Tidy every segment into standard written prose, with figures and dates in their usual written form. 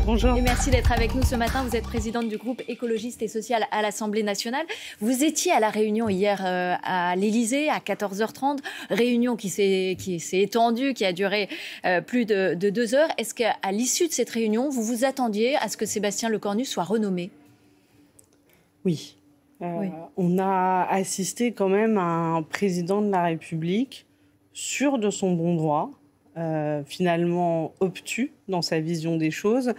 bonjour. Bonjour. Et merci d'être avec nous ce matin. Vous êtes présidente du groupe écologiste et social à l'Assemblée nationale. Vous étiez à la réunion hier à l'Élysée à 14h30. Réunion qui s'est étendue, qui a duré plus de 2 heures. Est-ce qu'à l'issue de cette réunion, vous vous attendiez à ce que Sébastien Lecornu soit renommé ? Oui. Oui. On a assisté quand même à un président de la République sûr de son bon droit, finalement obtus dans sa vision des choses.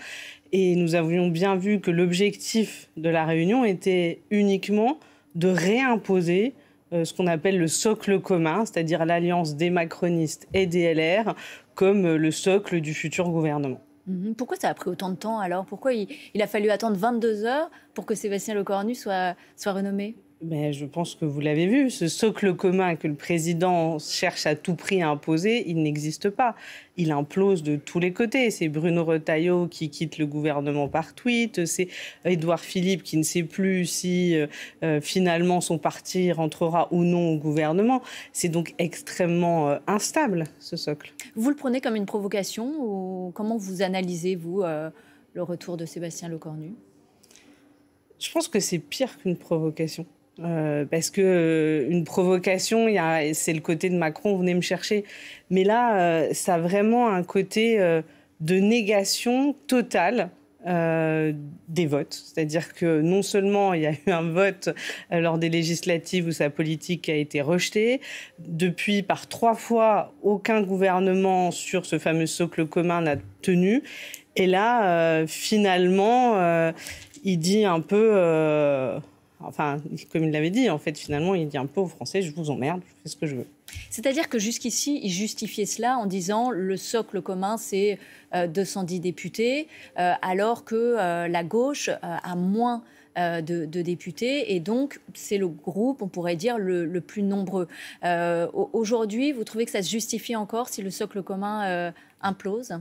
Et nous avions bien vu que l'objectif de la réunion était uniquement de réimposer ce qu'on appelle le socle commun, c'est-à-dire l'alliance des macronistes et des LR, comme le socle du futur gouvernement. Pourquoi ça a pris autant de temps alors ? Pourquoi il a fallu attendre 22 heures pour que Sébastien Lecornu soit renommé ? Mais je pense que vous l'avez vu, ce socle commun que le président cherche à tout prix à imposer, il n'existe pas. Il implose de tous les côtés. C'est Bruno Retailleau qui quitte le gouvernement par tweet, c'est Édouard Philippe qui ne sait plus si finalement son parti rentrera ou non au gouvernement. C'est donc extrêmement instable, ce socle. Vous le prenez comme une provocation ou comment vous analysez, vous, le retour de Sébastien Lecornu ? Je pense que c'est pire qu'une provocation. Parce que une provocation, c'est le côté de Macron, venez me chercher. Mais là, ça a vraiment un côté de négation totale des votes. C'est-à-dire que non seulement il y a eu un vote lors des législatives où sa politique a été rejetée, depuis par 3 fois, aucun gouvernement sur ce fameux socle commun n'a tenu. Et là, finalement, il dit un peu... Enfin, comme il l'avait dit, en fait, finalement, il dit un peu aux Français, je vous emmerde, je fais ce que je veux. C'est-à-dire que jusqu'ici, il justifiait cela en disant le socle commun, c'est 210 députés, alors que la gauche a moins de députés, et donc c'est le groupe, on pourrait dire, le plus nombreux. Aujourd'hui, vous trouvez que ça se justifie encore si le socle commun implose ?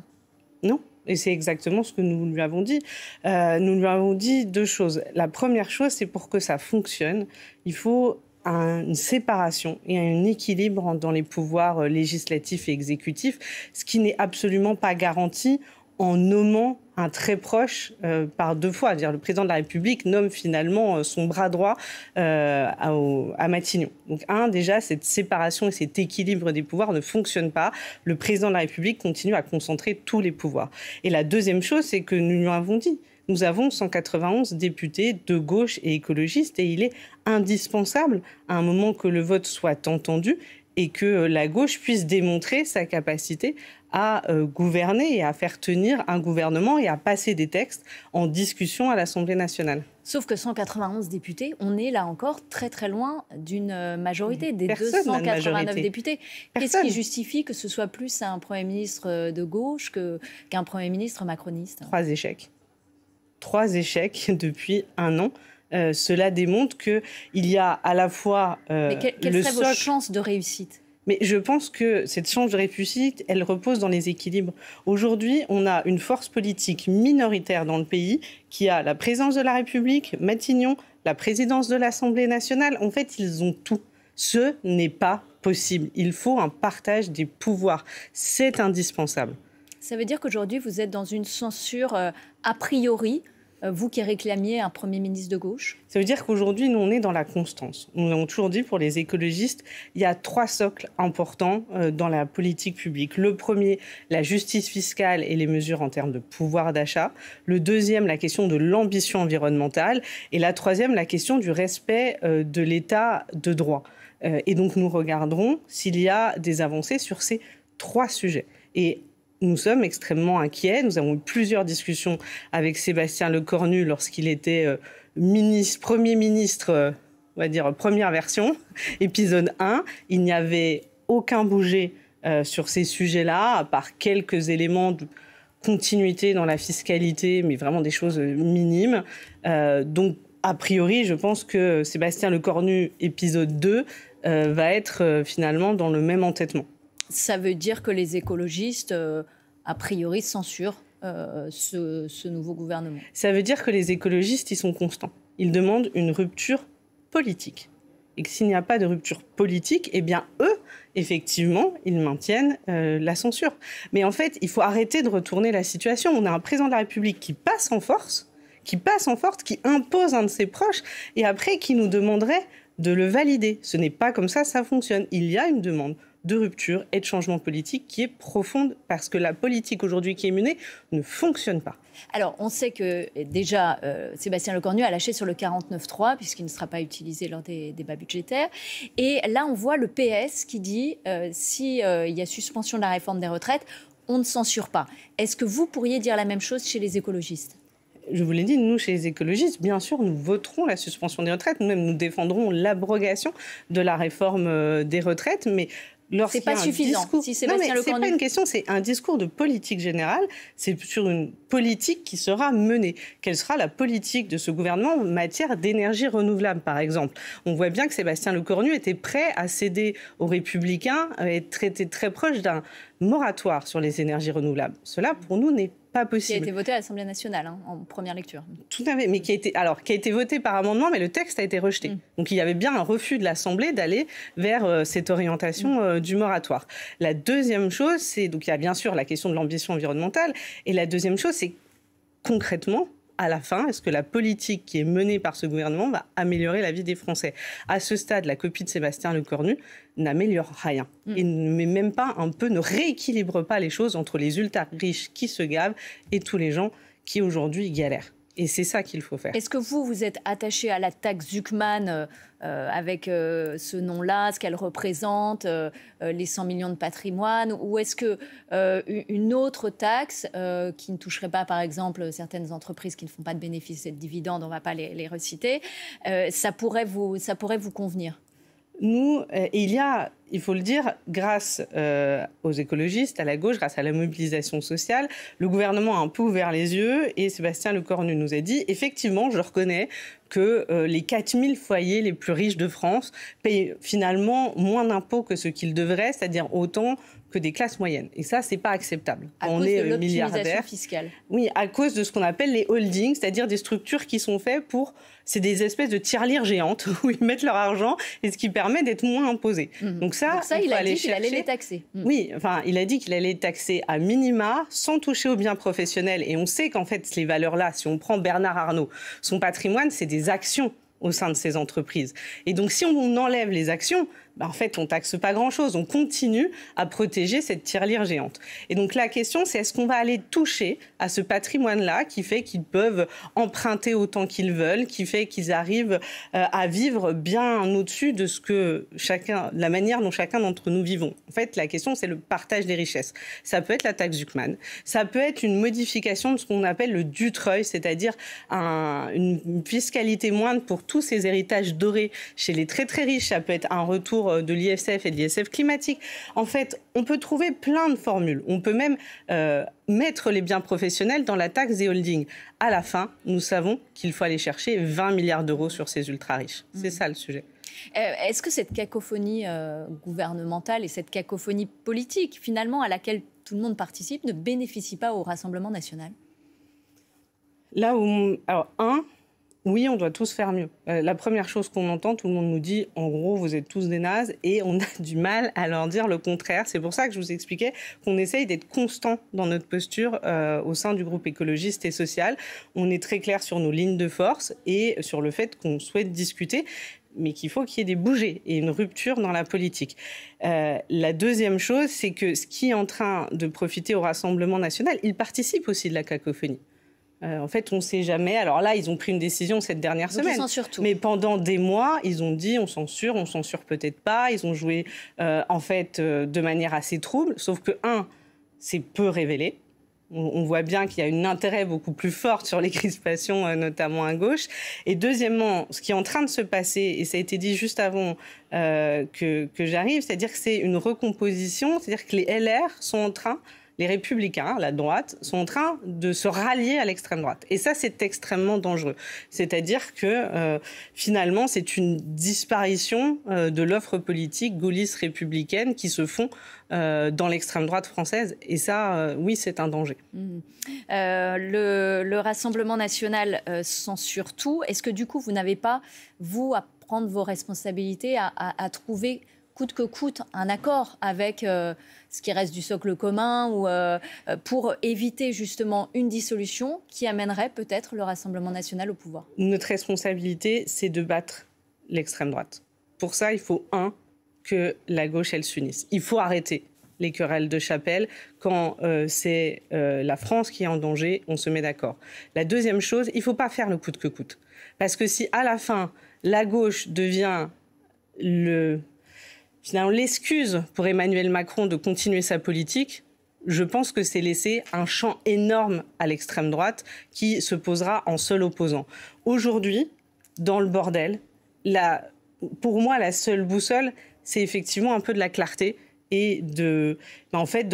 Non. Et c'est exactement ce que nous lui avons dit. Nous lui avons dit 2 choses. La première chose, c'est pour que ça fonctionne, il faut une séparation et un équilibre dans les pouvoirs législatifs et exécutifs, ce qui n'est absolument pas garanti en nommant un très proche par 2 fois. C'est-à-dire, le président de la République nomme finalement son bras droit à Matignon. Donc, déjà, cette séparation et cet équilibre des pouvoirs ne fonctionne pas. Le président de la République continue à concentrer tous les pouvoirs. Et la deuxième chose, c'est que nous lui avons dit, nous avons 191 députés de gauche et écologistes et il est indispensable à un moment que le vote soit entendu et que la gauche puisse démontrer sa capacité à gouverner et à faire tenir un gouvernement et à passer des textes en discussion à l'Assemblée nationale. Sauf que 191 députés, on est là encore très très loin d'une majorité, des Personne 289 députés. Personne. Qu'est-ce qui justifie que ce soit plus un Premier ministre de gauche qu'un Premier ministre macroniste ? 3 échecs. 3 échecs depuis 1 an. Cela démontre qu'il y a à la fois Mais quelles seraient vos chances de réussite ? Mais je pense que cette chance de réussite, elle repose dans les équilibres. Aujourd'hui, on a une force politique minoritaire dans le pays qui a la présidence de la République, Matignon, la présidence de l'Assemblée nationale. En fait, ils ont tout. Ce n'est pas possible. Il faut un partage des pouvoirs. C'est indispensable. Ça veut dire qu'aujourd'hui, vous êtes dans une censure a priori, vous qui réclamiez un Premier ministre de gauche ? Ça veut dire qu'aujourd'hui, nous, on est dans la constance. Nous l'avons toujours dit, pour les écologistes, il y a 3 socles importants dans la politique publique. Le premier, la justice fiscale et les mesures en termes de pouvoir d'achat. Le deuxième, la question de l'ambition environnementale. Et la troisième, la question du respect de l'état de droit. Et donc, nous regarderons s'il y a des avancées sur ces 3 sujets. Et nous sommes extrêmement inquiets. Nous avons eu plusieurs discussions avec Sébastien Lecornu lorsqu'il était Premier ministre, on va dire première version, épisode 1. Il n'y avait aucun bougé sur ces sujets-là, à part quelques éléments de continuité dans la fiscalité, mais vraiment des choses minimes. Donc, a priori, je pense que Sébastien Lecornu, épisode 2, va être finalement dans le même entêtement. Ça veut dire que les écologistes, a priori, censurent ce nouveau gouvernement. Ça veut dire que les écologistes, ils sont constants. Ils demandent une rupture politique. et que s'il n'y a pas de rupture politique, eh bien eux, effectivement, ils maintiennent la censure. Mais en fait, il faut arrêter de retourner la situation. On a un président de la République qui passe en force, qui impose un de ses proches, et après qui nous demanderait de le valider. Ce n'est pas comme ça fonctionne. Il y a une demande de rupture et de changement politique qui est profonde, parce que la politique aujourd'hui qui est menée ne fonctionne pas. Alors, on sait que déjà, Sébastien Lecornu a lâché sur le 49.3, puisqu'il ne sera pas utilisé lors des débats budgétaires. Et là, on voit le PS qui dit s'il y a suspension de la réforme des retraites, on ne censure pas. Est-ce que vous pourriez dire la même chose chez les écologistes ? Je vous l'ai dit, nous, chez les écologistes, bien sûr, nous voterons la suspension des retraites. Nous-mêmes, nous défendrons l'abrogation de la réforme des retraites. Mais c'est pas suffisant. Si Sébastien Lecornu... c'est pas une question, c'est un discours de politique générale. C'est sur une politique qui sera menée. Quelle sera la politique de ce gouvernement en matière d'énergie renouvelable, par exemple ? On voit bien que Sébastien Lecornu était prêt à céder aux Républicains et était très proche d'un moratoire sur les énergies renouvelables. Cela, pour nous, n'est pas possible. Qui a été voté à l'Assemblée nationale en première lecture. Tout à fait, mais qui a été voté par amendement, mais le texte a été rejeté. Donc il y avait bien un refus de l'Assemblée d'aller vers cette orientation du moratoire. La deuxième chose, c'est donc il y a bien sûr la question de l'ambition environnementale, et la deuxième chose, c'est concrètement, à la fin, est-ce que la politique qui est menée par ce gouvernement va améliorer la vie des Français ? À ce stade, la copie de Sébastien Lecornu n'améliore rien. Et même pas un peu, ne rééquilibre pas les choses entre les ultra-riches qui se gavent et tous les gens qui aujourd'hui galèrent. Et c'est ça qu'il faut faire. Est-ce que vous êtes attaché à la taxe Zuckman avec ce nom-là, ce qu'elle représente, les 100 millions de patrimoine, ou est-ce que une autre taxe qui ne toucherait pas, par exemple, certaines entreprises qui ne font pas de bénéfices et de dividendes, on ne va pas les reciter, ça pourrait vous convenir ? Nous, il faut le dire, grâce aux écologistes, à la gauche, grâce à la mobilisation sociale, le gouvernement a un peu ouvert les yeux, et Sébastien Lecornu nous a dit, effectivement, je reconnais que les 4000 foyers les plus riches de France payent finalement moins d'impôts que ce qu'ils devraient, c'est-à-dire autant que des classes moyennes. Et ça, c'est pas acceptable. On est de l'optimisation fiscale. Oui, à cause de ce qu'on appelle les holdings, c'est-à-dire des structures qui sont faites pour... C'est des espèces de tirelires géantes où ils mettent leur argent, et ce qui permet d'être moins imposés. Donc ça, il a dit qu'il allait les taxer. Oui, enfin, il a dit qu'il allait les taxer à minima, sans toucher aux biens professionnels. Et on sait qu'en fait, ces valeurs-là, si on prend Bernard Arnault, son patrimoine, c'est des actions au sein de ces entreprises. Et donc, si on enlève les actions, en fait, on taxe pas grand-chose. On continue à protéger cette tirelire géante. Et donc, la question, c'est est-ce qu'on va aller toucher à ce patrimoine-là qui fait qu'ils peuvent emprunter autant qu'ils veulent, qui fait qu'ils arrivent à vivre bien au-dessus de la manière dont chacun d'entre nous vivons. En fait, la question, c'est le partage des richesses. Ça peut être la taxe Zuckman. Ça peut être une modification de ce qu'on appelle le Dutreil, c'est-à-dire une fiscalité moindre pour tous ces héritages dorés chez les très très riches. Ça peut être un retour de l'ISF et de l'ISF climatique. En fait, on peut trouver plein de formules. On peut même mettre les biens professionnels dans la taxe des holdings. À la fin, nous savons qu'il faut aller chercher 20 milliards d'euros sur ces ultra-riches. C'est ça le sujet. Est-ce que cette cacophonie gouvernementale et cette cacophonie politique, finalement, à laquelle tout le monde participe, ne bénéficie pas au Rassemblement national ? Oui, on doit tous faire mieux. La première chose qu'on entend, tout le monde nous dit, en gros, vous êtes tous des nazes, et on a du mal à leur dire le contraire. C'est pour ça que je vous expliquais qu'on essaye d'être constant dans notre posture au sein du groupe écologiste et social. On est très clair sur nos lignes de force et sur le fait qu'on souhaite discuter, mais qu'il faut qu'il y ait des bougées et une rupture dans la politique. La deuxième chose, c'est que ce qui est en train de profiter au Rassemblement national, il participe aussi de la cacophonie. En fait, on ne sait jamais. Alors là, ils ont pris une décision cette dernière semaine. Mais pendant des mois, ils ont dit on censure peut-être pas. Ils ont joué de manière assez trouble. Sauf que, c'est peu révélé. On voit bien qu'il y a un intérêt beaucoup plus fort sur les crispations, notamment à gauche. Et deuxièmement, ce qui est en train de se passer, et ça a été dit juste avant que j'arrive, c'est-à-dire que c'est une recomposition, c'est-à-dire que les LR sont en train... Les Républicains, la droite, sont en train de se rallier à l'extrême droite. Et ça, c'est extrêmement dangereux. C'est-à-dire que, finalement, c'est une disparition de l'offre politique gaulliste républicaine qui se font dans l'extrême droite française. Et ça, oui, c'est un danger. Le Rassemblement national censure tout. Est-ce que, du coup, vous n'avez pas, vous, à prendre vos responsabilités, à trouver coûte que coûte un accord avec ce qui reste du socle commun ou pour éviter justement une dissolution qui amènerait peut-être le Rassemblement national au pouvoir? Notre responsabilité, c'est de battre l'extrême droite. Pour ça, il faut, que la gauche, elle s'unisse. Il faut arrêter les querelles de chapelle. Quand c'est la France qui est en danger, on se met d'accord. La deuxième chose, il ne faut pas faire le coûte que coûte. Parce que si à la fin, la gauche devient finalement l'excuse pour Emmanuel Macron de continuer sa politique, je pense que c'est laisser un champ énorme à l'extrême droite qui se posera en seul opposant. Aujourd'hui, dans le bordel, pour moi, la seule boussole, c'est effectivement un peu de la clarté et de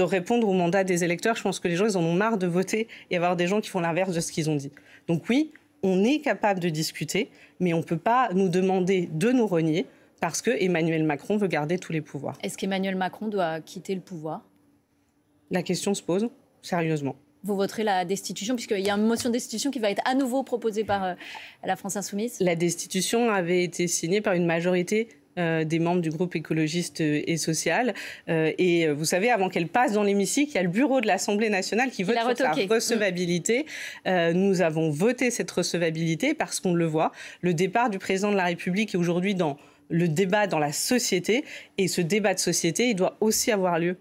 répondre au mandat des électeurs. Je pense que les gens, ils en ont marre de voter et avoir des gens qui font l'inverse de ce qu'ils ont dit. Donc oui, on est capable de discuter, mais on ne peut pas nous demander de nous renier parce que Emmanuel Macron veut garder tous les pouvoirs. Est-ce qu'Emmanuel Macron doit quitter le pouvoir? La question se pose, sérieusement. Vous voterez la destitution, puisqu'il y a une motion de destitution qui va être à nouveau proposée par la France Insoumise? La destitution avait été signée par une majorité des membres du groupe écologiste et social. Et vous savez, avant qu'elle passe dans l'hémicycle, il y a le bureau de l'Assemblée nationale qui vote sur sa recevabilité. Nous avons voté cette recevabilité parce qu'on le voit. Le départ du président de la République est aujourd'hui dans le débat dans la société. Et ce débat de société, il doit aussi avoir lieu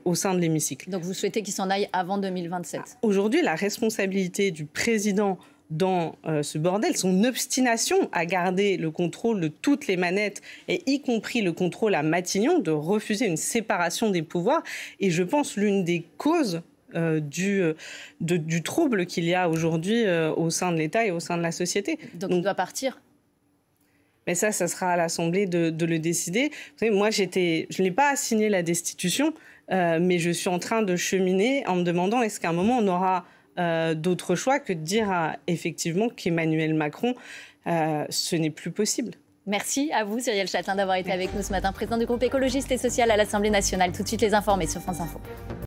au sein de l'hémicycle. Donc vous souhaitez qu'il s'en aille avant 2027? Aujourd'hui, la responsabilité du président dans ce bordel, son obstination à garder le contrôle de toutes les manettes, et y compris le contrôle à Matignon, de refuser une séparation des pouvoirs, et je pense l'une des causes du trouble qu'il y a aujourd'hui au sein de l'État et au sein de la société. Donc il doit partir? Mais ça sera à l'Assemblée de le décider. Vous savez, moi, je n'ai pas signé la destitution, mais je suis en train de cheminer en me demandant est-ce qu'à un moment, on aura d'autres choix que de dire effectivement qu'Emmanuel Macron, ce n'est plus possible. Merci à vous, Cyrielle Châtelain, d'avoir été avec nous ce matin, président du groupe écologiste et social à l'Assemblée nationale. Tout de suite, les informés sur France Info.